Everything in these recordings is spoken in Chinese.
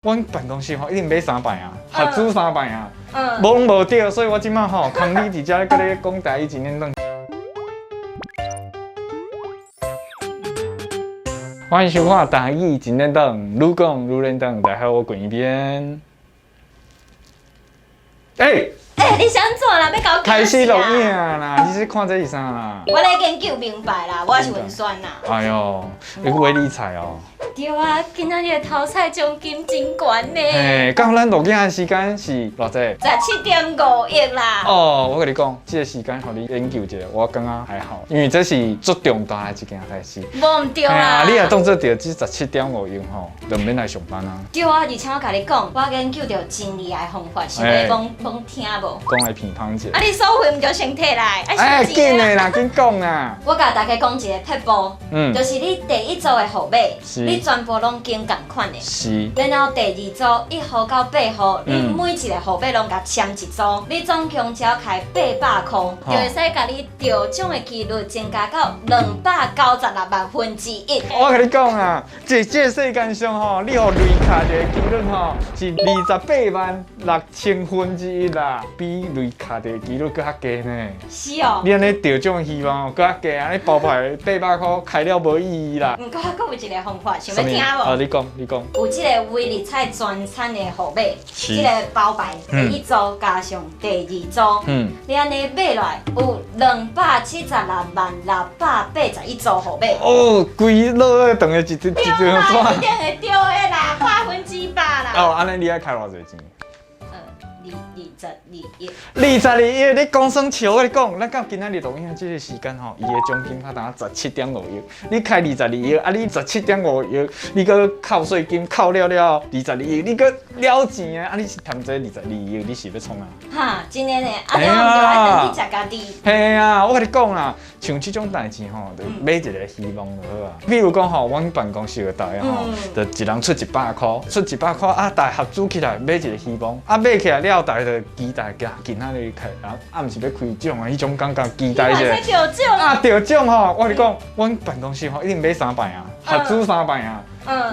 阮办公室吼一定买3摆啊，合租3摆啊，嗯，无拢无对，所以我即摆吼空你伫遮搁咧讲台语一年顿。欢迎收看台语一年顿，愈讲愈认真。大家好，我滚一边。你想做啦？要搞我开始录影啦！你是看这是啥啦？我来研究明白啦，我是文酸啦。哎呦，你微理财哦。对啊，今仔日的头菜奖金真悬呢。嘿，刚咱录影的时间是偌济17.5亿啦。哦，我跟你讲，这个时间互你研究一下，我感觉还好，因为这是足重大的一件代志。无唔对啦。你若当做着这17.5亿吼，就免来上班啊。对啊，而且我甲你讲，我研究到真厉害的方法，想要讲听无？讲来评判者。啊，你收费唔就先摕来？紧的啦，紧讲啦。我甲大家讲一个撇步，就是你第一组的号码，你全部拢经共款的。是。然后第二组1号到8号，你每一个号码拢甲签一组，你总共只要开800块，就会使甲你得奖的几率增加到296万分之一。我跟你讲啊，这世间上吼，你互雷卡的几率吼是28万6000分之一啦，比雷卡的几率搁较低呢。是哦。你安尼得奖的希望搁较低，安尼包牌800块开了无意义啦。毋过还有一个方法，想要听无？你讲，你讲。有这个威力彩全餐的号码，这个包牌第一组加上第二组，你安尼买来有276万681组号码。哦，规落等于一张对啦，一定会对的啦，100%啦。哦，安尼你爱开偌济钱22亿。你讲算笑，我跟你讲，咱到今仔日录影这个时间吼，伊的奖金拍单17.5亿，你开22亿，啊你17.5亿，你搁扣税金扣了22亿，你搁了钱啊，啊你是贪这22亿，你是要创啊？哈，真的呢，啊你唔就爱等去食家己。嘿啊，我跟你讲啦，像这种代志吼，就买一个希望就好啊。比如讲吼，阮办公室的大家吼，就一人出100块，出100块啊，大家合租起来买一个希望，啊买起来了，大家就期待今仔日开，啊，毋是要开奖啊，迄种感觉期待者。得奖啊，得奖吼！我跟你讲，阮办公室吼一定买3摆啊，合租3摆啊，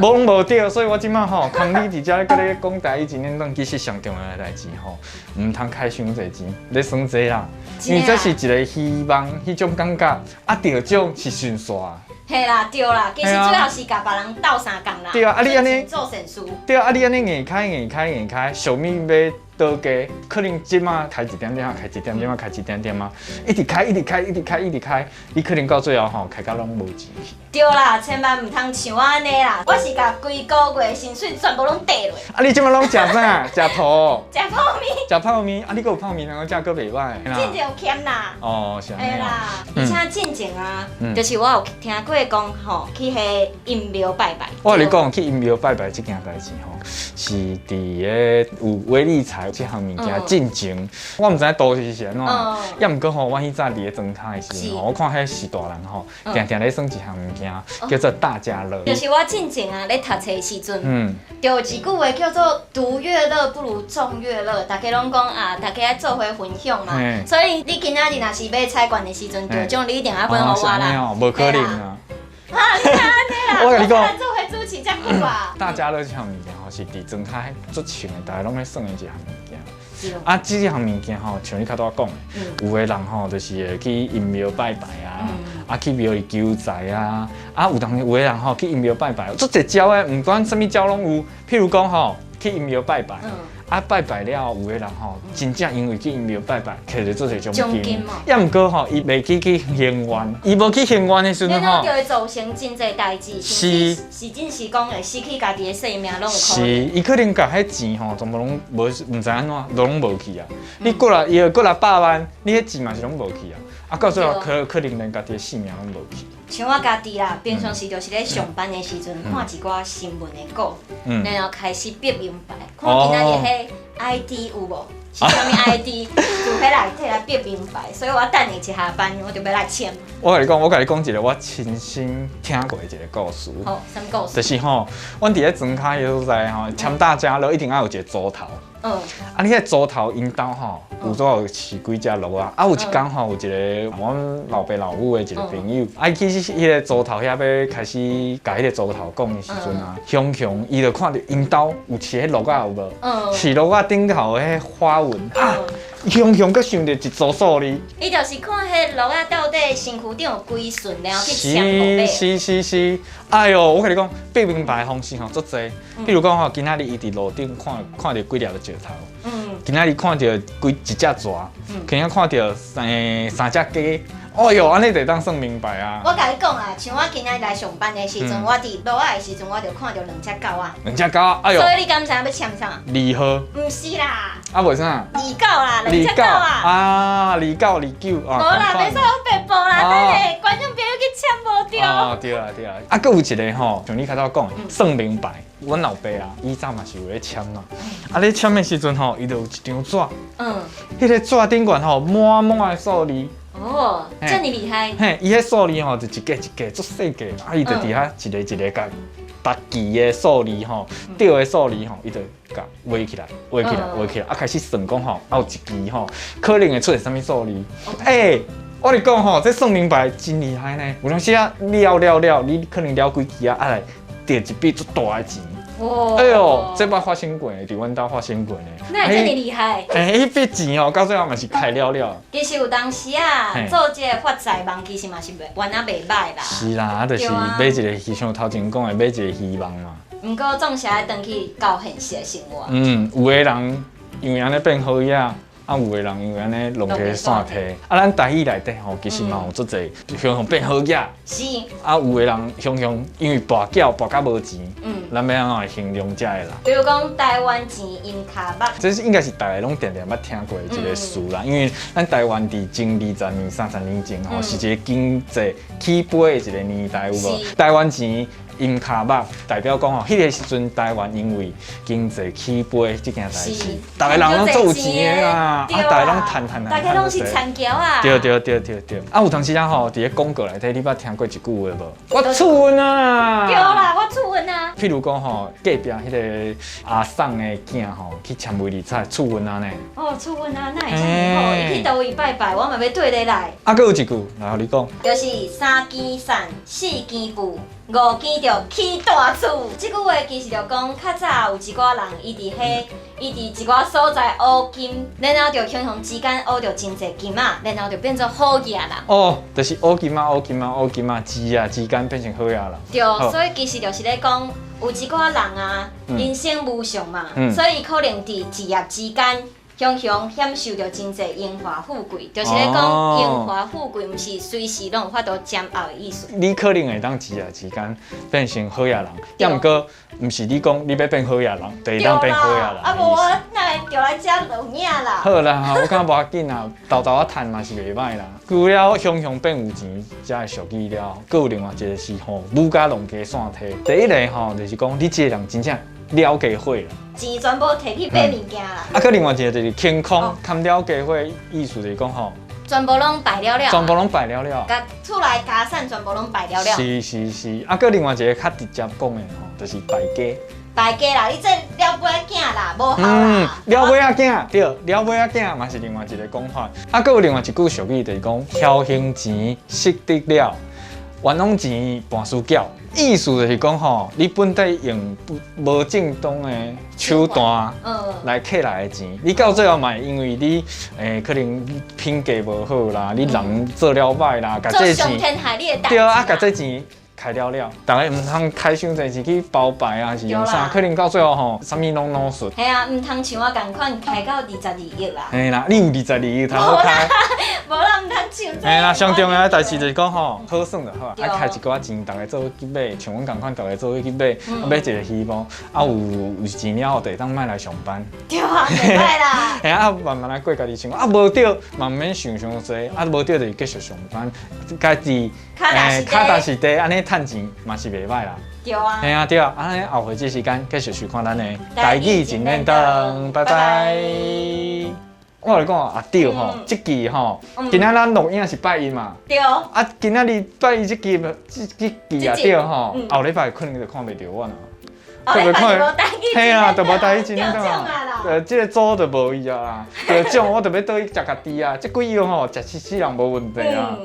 无拢无对，所以我即摆吼，空你伫遮搁咧讲台语一年顿，其实上重要的代志吼，毋通开伤侪钱，咧算济啦，因为这是一个希望，迄种感觉，啊，得奖是顺续。嘿啦，对啦，其实最后是甲别人斗相共啦。对啊，啊你安尼做善事。对啊，啊你安尼硬开，小物要倒价，可能即马开一点点啊，开一点点啊，开一点点啊，一直开，你可能到最后吼开到拢无钱去。对啦，千万唔通像我安尼啦，我是甲规个月薪水全部拢跌落。啊，你即马拢食啥？食土？食泡面。食泡面，啊，你搁有泡面，然后价搁袂歹。进前有欠啦。哦，是安尼。嘿啦，而且进前啊，就是我有听过讲吼，去迄阴庙拜拜。我跟你讲，去阴庙拜拜这件代志吼，是伫个有威理财这项物件进前，我毋知影都市是安怎，要毋过吼，我迄早伫个庄卡的时候，我看迄是大人吼，定咧算一项物件，叫做大家乐。就是我进前啊，咧读册的时阵，就有一句话叫做“独乐乐不如众乐乐”，大家拢讲啊，大家做伙分享嘛。所以你今仔日若是要彩券的时阵，得奖你一定要分互我啦。无可能啊！啊，你看安尼啦，我跟你讲，做伙主持遮久啊。大家乐这项物件吼，是伫庄卡足像的，大家拢咧算的一项物件。啊，这项物件吼，像你较多讲的，有的人吼就是会去阴庙拜拜啊，去庙里求财啊，有的人吼去阴庙拜拜，足一招的，唔管什么招拢有。譬如讲吼，去阴庙拜拜，拜拜了，有的人吼真正因为去阴庙拜拜，摕着做一奖金。也毋过吼，伊袂去行愿，伊无去行愿的时阵吼，就会造成真侪代志，是真是讲会失去家己的性命，拢有可能。是，伊可能甲迄钱吼，全部拢无知安怎，拢无去啊。你过来，伊过来100万，你迄钱嘛是拢无去啊。啊，到最后可能连家己的性命拢无去。像我家己啦，平常时就是咧上班的时阵，看一寡新闻的稿，然后开始逼明白，看今仔日迄 ID 有无？是啥物 ID？就迄内底来逼明白，所以我等你一下班，我就要来签。我甲你讲一个我亲身听过的一个故事。好，什么故事？就是吼，阮伫咧庄卡迄所在吼，签大家乐一定要有一个组头。啊，你迄组头因兜吼，有时候饲几只鹿啊，有一天吼，有一个阮老爸老母的一个朋友，去迄个组头遐要开始甲迄个组头讲的时阵啊，熊熊伊就看到因兜有饲迄鹿仔有无？饲鹿仔顶头的迄花纹啊，熊熊佮想到一组数字。伊就是看迄鹿仔到底身躯顶有几顺，然后去签号码。是，哎哟，我跟你讲，八明白的方式吼足侪。比如讲吼，今仔日伊伫路顶看到几粒的石头，今仔日看到一只蛇，今仔看到三只鸡。哦哟，安尼就当算明白啊！我甲你讲啊，像我今仔来上班的时阵，我伫路仔的时阵，我就看到2只狗啊。2只狗，哎哟！所以你敢知影要签啥2号？毋是啦。啊，为啥2狗啦，2只狗啊。啊，2狗2狗啊。无啦，袂使我白报啦，等下观众朋友去签无着。哦，对啦。啊，佫有一个吼，像你开头讲的，算明白。阮老爸啊，伊早嘛是有咧签嘛。啊，咧签的时阵吼，伊就有一张纸。迄个纸顶悬吼，满的数字。哦，这么厉害！嘿，伊迄数字吼，就一格足细格，啊，伊就伫遐一个甲逐期的数字吼，对的数字吼，伊就甲画起来，啊，开始算讲吼，有一期吼，可能会出现啥物数字。我跟你讲吼，这算明白真厉害呢。有当时啊，了，你可能了几期啊，来得一笔足大的钱。哎呦，这捌发生过，伫阮兜发生过呢。那会这么厉害？迄笔钱哦，到最后嘛是开了。其实有当时啊，做这个发财梦，其实嘛是原来袂歹啦。是啦，就是买一个像头前讲的，买一个希望嘛。不过总是爱回去到现实的生活。有的人因为安尼变好嘢。啊，有的人因为安尼弄个线体，啊，咱台语内底吼，其实嘛有足侪，像变好嘢。是。啊，有的人像因为跋筊跋甲无钱，咱要安怎形容这个啦？比如讲台湾钱因卡目，这是应该是大家拢定捌听过的一个词啦。因为咱台湾伫前20年、30年前吼，是一个经济起飞的一个年代，有无？台湾钱。因卡目代表讲吼，迄个时阵台湾因为经济起飞这件代志，大家人拢做有钱的啊，大家拢赚。大家拢是田桥啊。对。啊，有当时啊吼，伫咧广告内底，你捌听过一句话无？我厝运啊。对啦，我厝运啊。譬如讲吼，隔壁迄个阿送的囝吼，去签威力彩，厝运啊呢。哦，厝运啊，那会真好。伊去倒位拜拜，我嘛要对你来。啊，佫有一句，来互你讲。就是3件伞，4件布。5件就起大厝，这句话其实就讲，较早有一寡人，伊伫一寡所在学金，然后就常常之间学着真侪金啊，然后就变做好嘢人。哦，就是学金啊，字啊之间变成好嘢人。对，所以其实就是咧讲，有一寡人啊，人生无常嘛，所以可能伫职业之间。常常享受着真侪荣华富贵，就是咧讲荣华富贵，毋是随时拢有法度占有的意思。你可能会当职业之间变成好野人，也毋过毋是你讲你要变好野人，就会当变好野人。啊，无我那会就来遮录影啦。好啦，我感觉无要紧啦，豆啊趁嘛是袂歹啦。除了常常变有钱，才会俗气了。佫有另外一个是吼，武家弄家线体。第一个吼，就是讲你这个人真正了解会啦。钱全部摕去买物件啦。啊，佮另外一个就是健康，堪了解会意思就是讲吼，全部拢摆了了。全部拢摆了了。甲厝内家产全部拢摆了了。是。啊，佮另外一个较直接讲的吼，就是败家。败家啦，你这了尾仔囝啦，无效啦。了尾仔囝，对，了尾仔囝嘛是另外一个讲法。啊，佮有另外一句俗语就是讲，侥幸钱失得了，冤枉钱半输缴。意思就是讲吼，你本底用无正当的手段来摕来的钱，你到最后嘛，因为你可能品格无好啦，你人做了歹啦，甲这钱对啊，甲这钱。开了，大家唔通开伤侪钱去包牌啊，是用啥？可能到最后吼，啥物拢弄顺。系啊，唔通像我共款开到22亿啦。嘿啦，你有22亿通好开。无啦，唔通像这。嘿啦，上重要的代志就是讲吼，好算就好啊。啊，开一寡钱，大家做去买，像阮共款，大家做去买，买一个希望。啊，有钱了后，就当卖来上班。对啊，袂歹啦。嘿啊，慢慢来过家己生活。啊，无对，嘛免想伤多。啊，无对就继续上班，家己脚踏实地安尼。趁钱嘛是袂歹啦，对啊，嘿啊对啊，安尼后回这时间继续收看咱的台语真面灯，拜拜。我来讲啊，对吼，这期吼，今仔咱录影是拜一嘛，对。啊，今仔日拜一这期啊对吼，后礼拜可能就看袂到我啦。后礼拜就无台语真面灯，嘿啊，就无台语真面灯啊。这个组就无伊啊啦，这种我特别倒去食家己啊，这几样吼食死人无问题啊。